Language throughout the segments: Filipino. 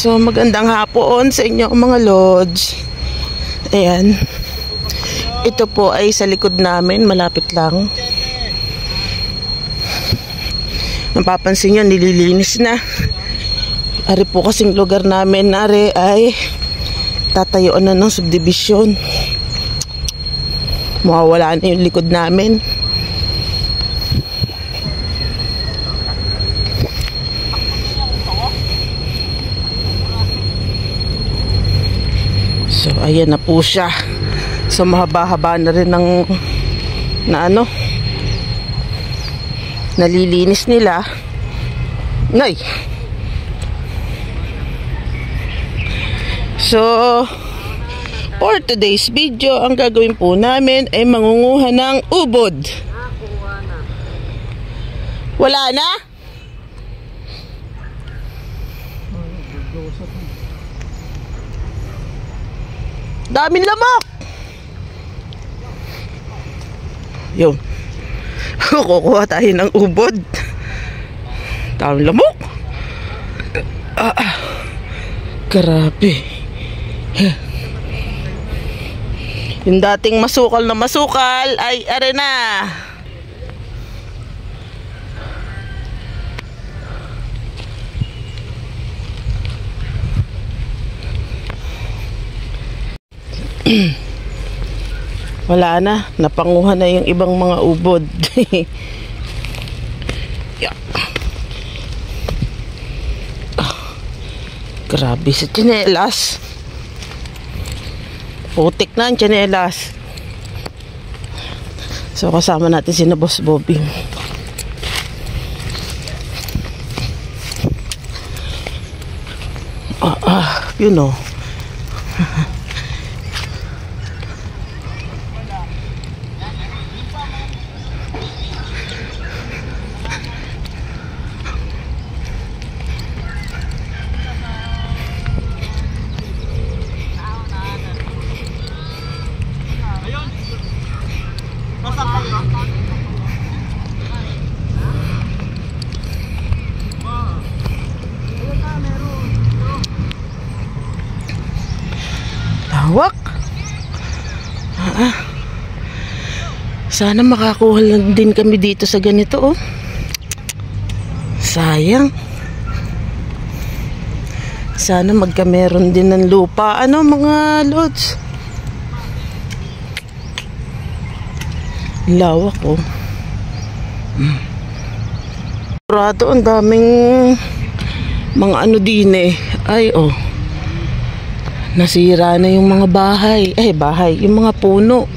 So magandang hapon sa inyo mga lods. Ayan. Ito po ay sa likod namin, malapit lang. Napapansin nyo, nililinis na. Ari po kasing lugar namin, ari ay tatayuan na ng subdivision. Mawawala na yung likod namin. So ayan na po siya. So mahaba-haba na rin ng nalilinis nila. Nay. So for today's video, ang gagawin po namin ay mangunguha ng ubod. Wala na? Daming lamok. Yun. Kukuha tayo ng ubod. Daming lamok. Grabe. Yung dating masukal na masukal ay are na. Wala na, napanguha na yung ibang mga ubod. Yeah. Grabe sa tsinelas. Putik na ang tsinelas. So kasama natin si Boss Bobing. You know. Hawak. Sana makakuha lang din kami dito sa ganito, oh. Sayang. Sana magkameron din ng lupa. Ano mga lods? Lawak, oh. Sigurado ang daming mga din eh. Ay, oh. Nasira na yung mga bahay. Yung mga puno.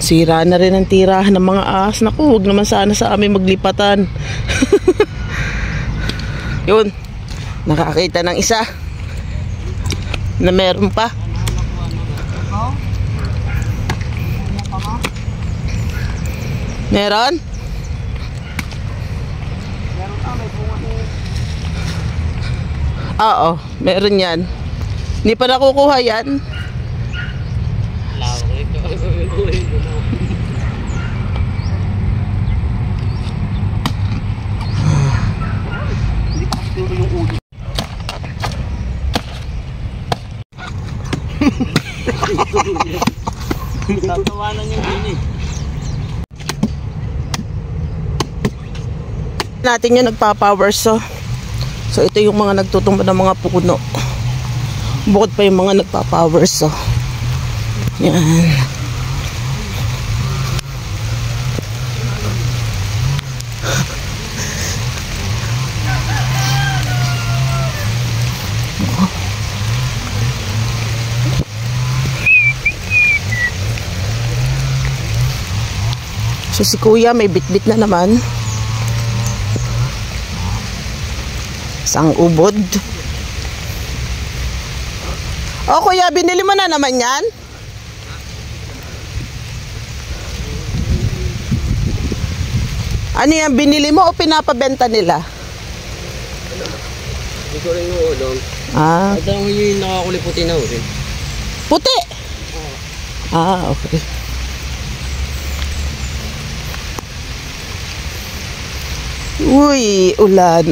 Sira na rin ang tirahan ng mga ahas. Naku, huwag naman sana sa amin maglipatan. Yun. Nakakita ng isa. Na meron pa. Meron? Oo, meron yan. Hindi pa nakukuha yan. Tatawanan yung gini. Natin yung nagpa-power so ito yung mga nagtutumba ng mga puno. Bukod pa yung mga nagpa-power so. Yan. So si Kuya may bit-bit na naman. Isang ubod. O Kuya, binili mo na naman yan? Ano yan, binili mo o pinapabenta nila? Hindi ko rin yung ulong. Ito yung nakakulay puti na rin. Puti? Okay. Uy, ulan.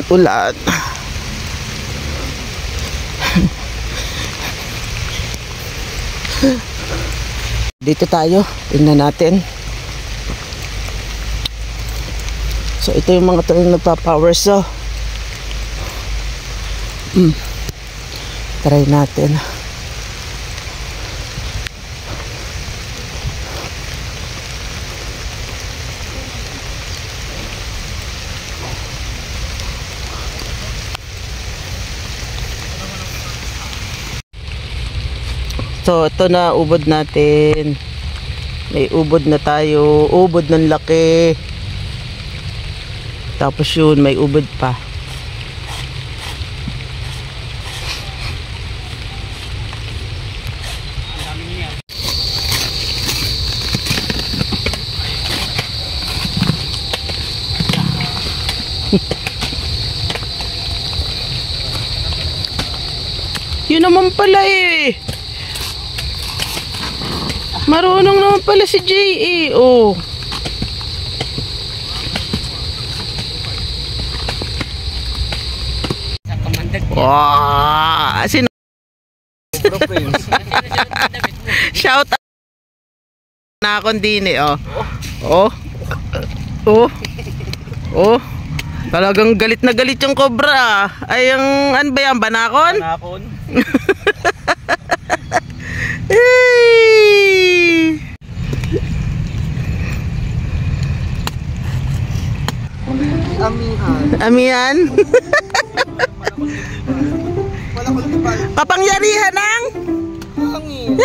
Dito tayo, tingnan natin. So ito yung mga to yung nagpa-power saw. Try natin. So ito na ubod natin. May ubod na tayo, ubod ng laki. Tapos yun, may ubod pa. Yun naman pala eh. Marunong naman pala si J.E. Oh. Wow! Sino? Shout out na akong dini, oh. Oh. Oh. Oh. Talagang galit na galit yung cobra. Ay, yung, ano ba yan? Banakon? Banakon. Hey! Amihan. Amihan? Kapangyarihan ng? Hangin.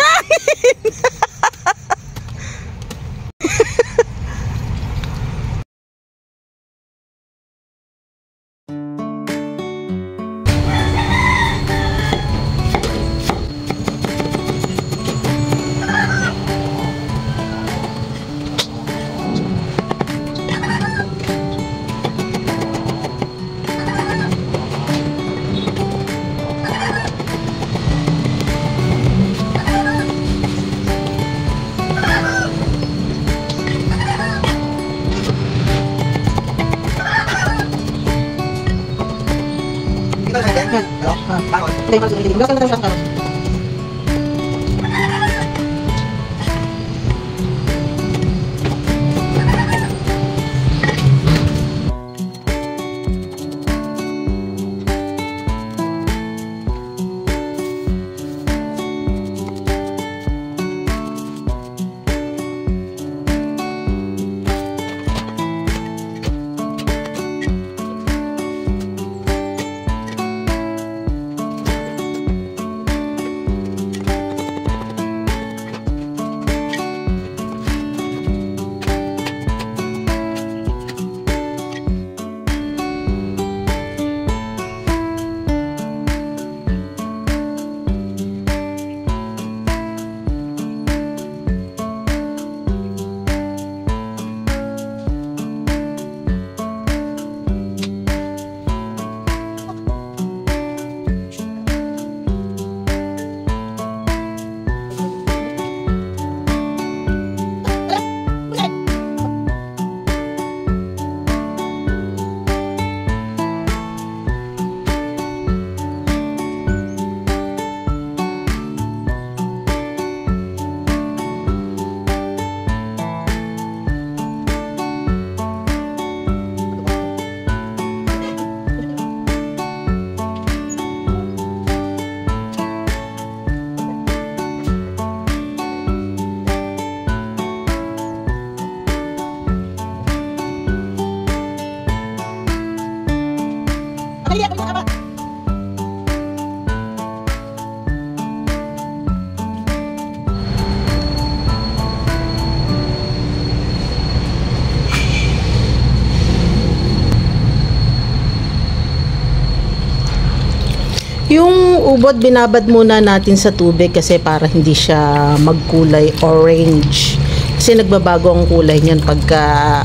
Yung ubod, binabad muna natin sa tubig kasi para hindi siya magkulay orange. Kasi nagbabago ang kulay niyan pagka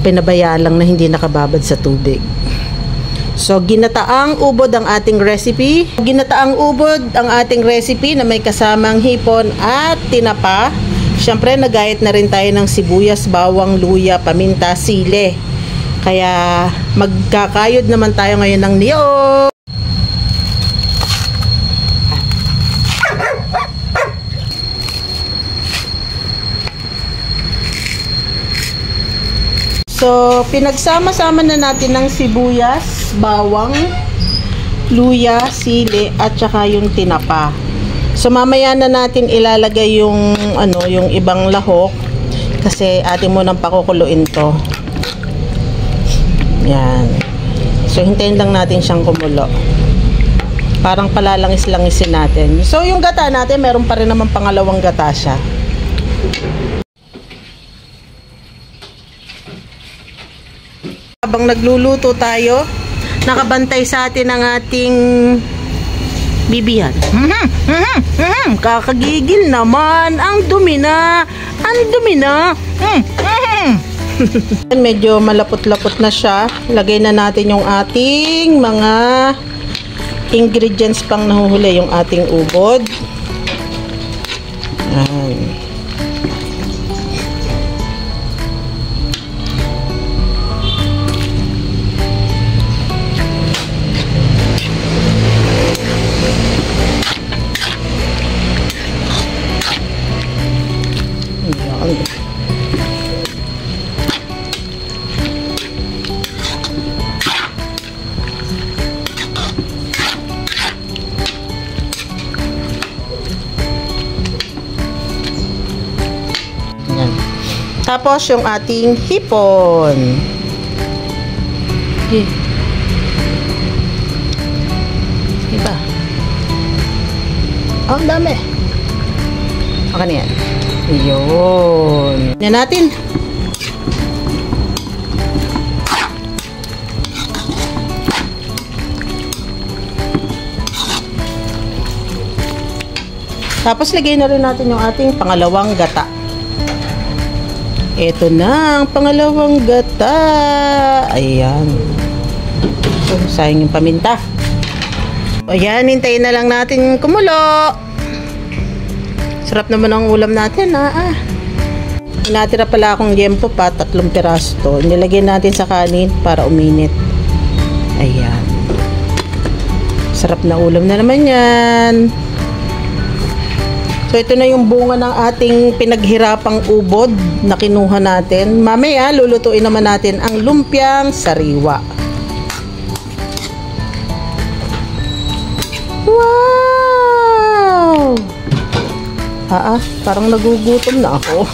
pinabaya lang na hindi nakababad sa tubig. So, ginataang ubod ang ating recipe. Ginataang ubod ang ating recipe na may kasamang hipon at tinapa. Siyempre, nagayat na rin tayo ng sibuyas, bawang, luya, paminta, sile. Kaya, magkakayod naman tayo ngayon ng niyog. So, pinagsama-sama na natin ng sibuyas, bawang, luya, sili, at saka yung tinapa. So, mamaya na natin ilalagay yung, yung ibang lahok kasi atin mo nang pakukuluin to. Yan. So, hintayin lang natin siyang kumulo. Parang palalangis-langisin natin. So, yung gata natin, meron pa rin naman pangalawang gata siya. Habang nagluluto tayo, nakabantay sa atin ang ating bibihan. Kakagigil naman. Ang dumi na. Ang dumi na. Medyo malapot-lapot na siya. Lagay na natin yung ating mga ingredients pang nahuhuli, yung ating ubod. Ayan. Tapos yung ating hipon. Okay. Diba? Oh, ang dami. Okay na yan. Yun. Yan natin. Tapos lagay na rin natin yung ating pangalawang gata. Ito na ang pangalawang gata. Ayan. So, sayang yung paminta. Ayan, hintayin na lang natin kumulo. Sarap naman ang ulam natin, ha? Natira pala akong yempo pa, 3 piraso to. Nilagyan natin sa kanin para uminit. Ayan. Sarap na ulam na naman yan. So, ito na yung bunga ng ating pinaghirapang ubod na kinuha natin. Mamaya, lulutuin naman natin ang lumpiang sariwa. Wow! Parang nagugutom na ako.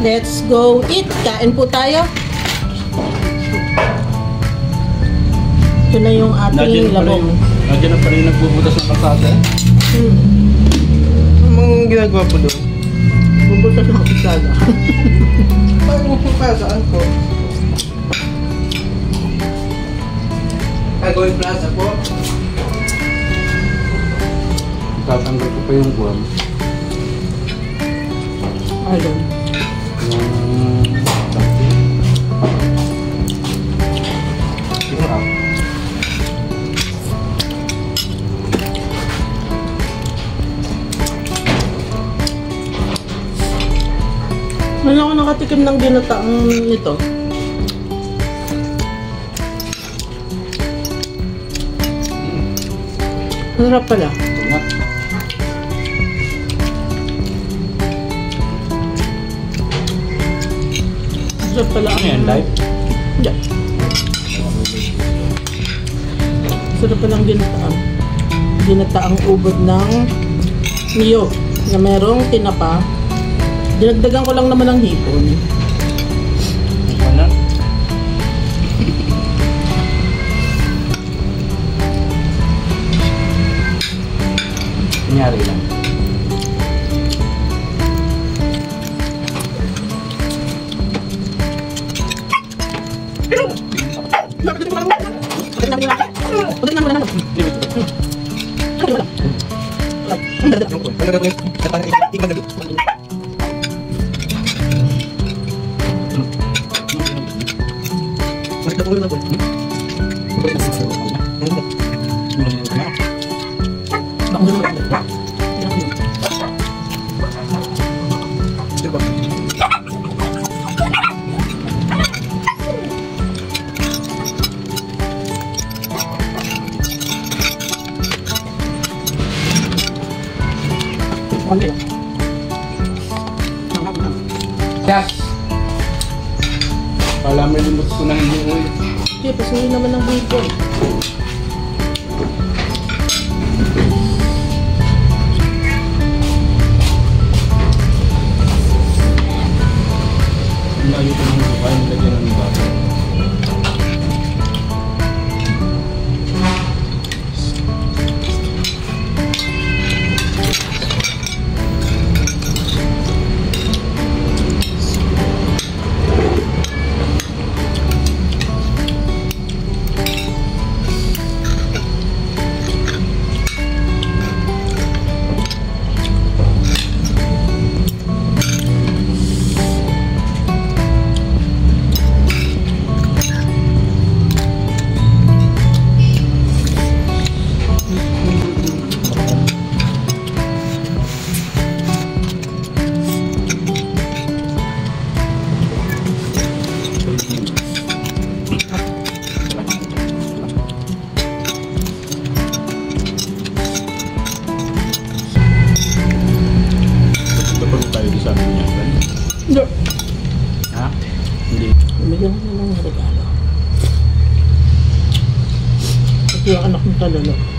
Let's go eat. Kain po tayo. Ito na yung ating labong. Nandiyan na pa rin nagbubutas ng kalsada. Anong ginagawa po doon? Bubutas ng kalsada. Paano po kaya saan po? Gagawin plaza po. Tatanggal ko pa yung buwan. Ayun. Ano ako nakatikim ng ginataang nito? Masarap pala. Masarap pala. Ano yan, live? Hindi. Masarap pala ang ginataang ubod ng niyog na merong tinapa. Dinagdagan ko lang naman ng hipon. Ano? Kunyari lang. Okay. Yes! Pala may limot ko na hindi uwi. Okay, pasuhin naman ng bacon. Layo ko ng buka, nilagyan ng bago. Hindi. Ha? Hindi. Bumigyan ko na ng regalo. Ito yung anak ng talala.